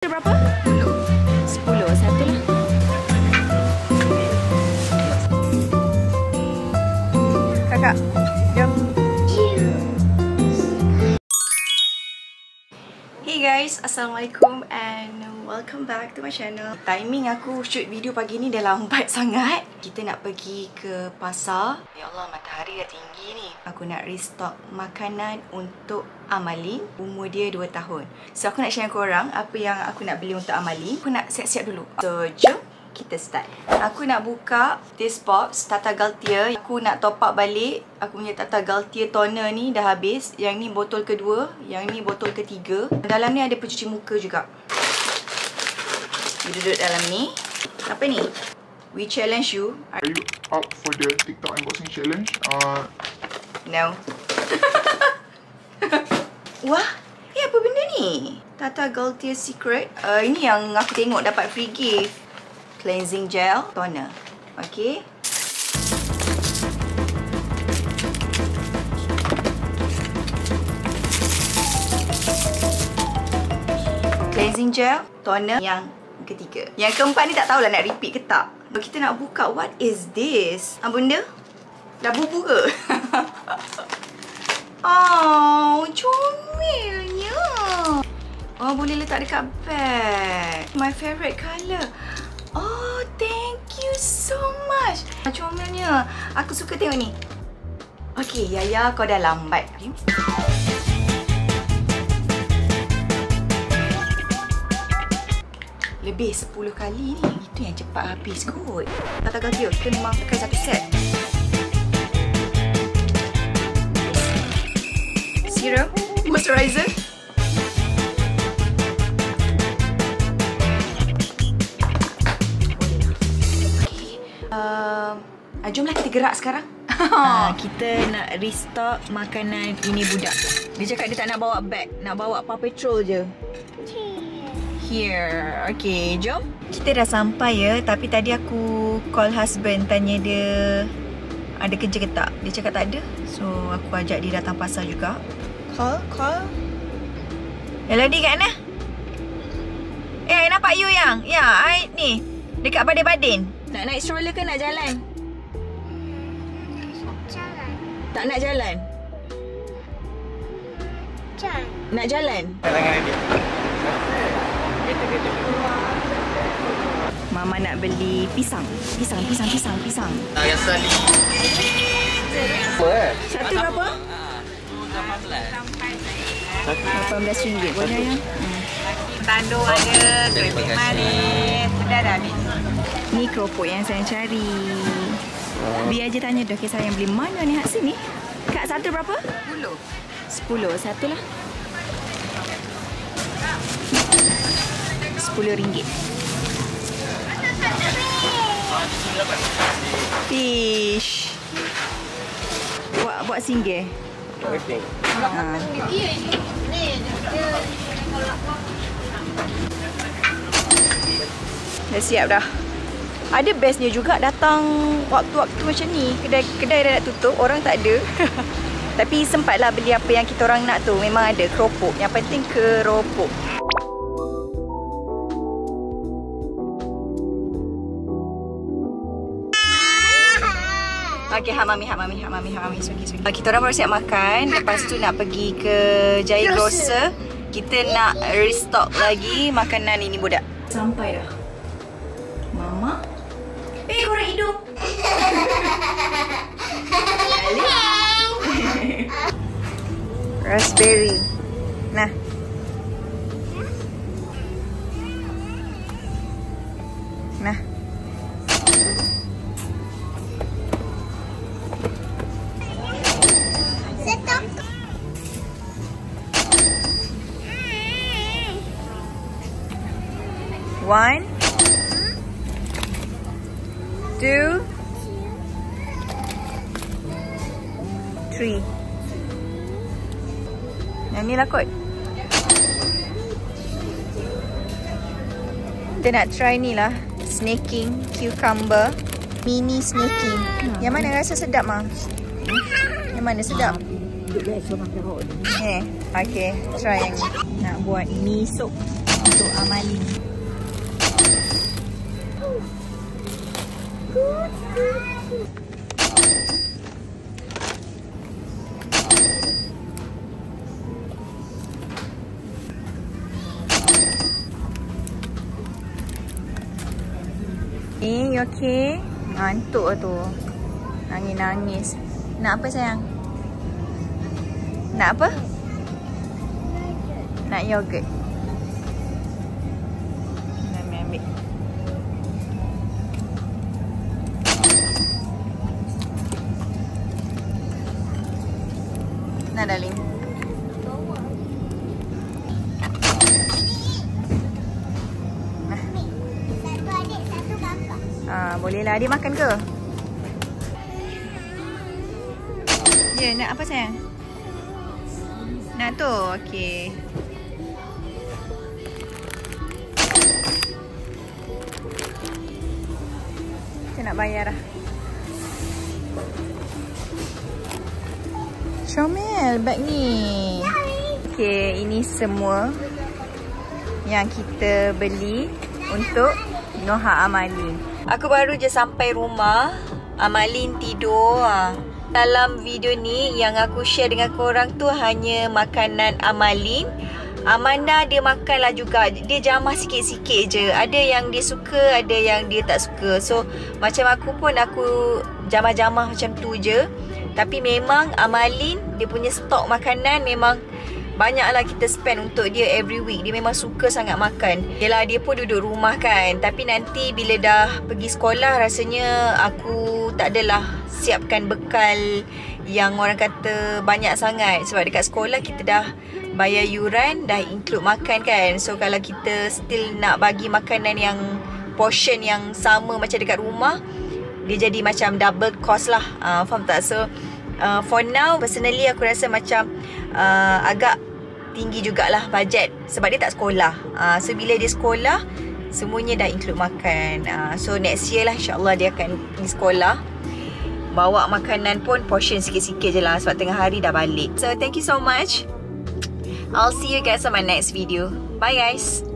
Berapa? 10. Satu lah. Kakak, jom. Hey guys, Assalamualaikum and welcome back to my channel. Timing aku shoot video pagi ni dah lambat sangat. Kita nak pergi ke pasar. Ya Allah, matahari dah tinggi ni. Aku nak restock makanan untuk Amalin. Umur dia 2 tahun. So aku nak share dengan korang apa yang aku nak beli untuk Amalin. Aku nak siap-siap dulu. So jom kita start. Aku nak buka this box Tata Galtier. Aku nak top up balik. Aku punya Tata Galtier toner ni dah habis. Yang ni botol kedua, yang ni botol ketiga. Dalam ni ada pencuci muka juga. Dia duduk dalam ni. Apa ni? We challenge you. Are you up for the TikTok unboxing challenge? No. Wah, apa benda ni? Tata Galtier Secret. Ini yang aku tengok dapat free gift. Cleansing gel, toner. Okay. Cleansing gel, toner yang ketiga. Yang keempat ni tak tahulah nak repeat ke tak. Kita nak buka. What is this? Benda? Dah bubu ke? Oh, comelnya. Oh, boleh letak dekat bag. My favourite colour. Oh, thank you so much. Comelnya. Aku suka tengok ni. Okay, Yaya, kau dah lambat. Lebih 10 kali ni. Itu yang cepat habis kot. Tata Galtier, kita memang pakai satu set. Serum, moisturizer. Jomlah kita gerak sekarang. Kita nak restock makanan ini budak. Dia cakap dia tak nak bawa bag, nak bawa Paw Patrol je. Here. Okay, jom. Kita dah sampai ya, tapi tadi aku call husband tanya dia ada kerja ke tak. Dia cakap tak ada. So aku ajak dia datang pasar juga. Call. Hello, di kat mana? I nampak you yang. Ya, I ni dekat Badin-Badin. Nak naik stroller ke nak jalan? Jalan. Tak nak jalan? Jalan. Nak jalan? Mama nak beli pisang. Pisang. Yang sekali. Satu berapa? RM18. Boleh ya? Tandung ada, keripik manis. Sudah dah habis. Ni keropok yang saya cari. Biar je tanya dah, okay, sayang beli mana ni Hatsin ni? Kak, satu berapa? 10. Satu lah. RM10. Fish. Buat singgah. Dah siap dah. Ada bestnya juga datang waktu-waktu macam ni. Kedai dah nak tutup, orang tak ada. Tapi sempatlah beli apa yang kita orang nak tu. Memang ada keropok. Yang penting keropok. Okay, hak mami. Kita orang baru siap makan. Lepas tu nak pergi ke Jaya Grocer. Kita nak restock lagi makanan ini budak. Sampai dah. Mama. Korang hidup. Raspberry. Nah. One, 2, 3. Yang ni lah kot. Kita nak try ni lah. Snaking cucumber. Mini snaking. Yang mana rasa sedap mah? Yang mana sedap? Okay, try yang ni. Nak buat mi soup. untuk Amalin. You okay? Ngantuk lah tu. Nangis-nangis. Nak apa sayang? Nak apa? Nak yogurt. Ambil. Nah, darling. Boleh lah. Dia makan ke? Ya, nak apa sayang? Nak tu? Okey. Kita nak bayar lah. Comel bag ni. Okey, ini semua yang kita beli untuk Noha Amalin. Aku baru je sampai rumah. Amalin tidur. Dalam video ni yang aku share dengan korang tu hanya makanan Amalin. Amanda dia makanlah juga. Dia jamah sikit-sikit je. Ada yang dia suka, ada yang dia tak suka. So macam aku pun aku jamah-jamah macam tu je. Tapi memang Amalin dia punya stok makanan memang banyaklah kita spend untuk dia every week. Dia memang suka sangat makan. Yelah, dia pun duduk rumah kan. Tapi nanti bila dah pergi sekolah, rasanya aku tak adalah siapkan bekal yang orang kata banyak sangat. Sebab dekat sekolah kita dah bayar yuran, dah include makan kan. So kalau kita still nak bagi makanan yang portion yang sama macam dekat rumah, dia jadi macam double cost lah. Faham tak? So for now, personally aku rasa macam agak tinggi jugalah bajet sebab dia tak sekolah. So bila dia sekolah, semuanya dah include makan. So next year lah insyaAllah dia akan pergi sekolah. Bawa makanan pun portion sikit-sikit je lah sebab tengah hari dah balik. So thank you so much. I'll see you guys on my next video. Bye guys.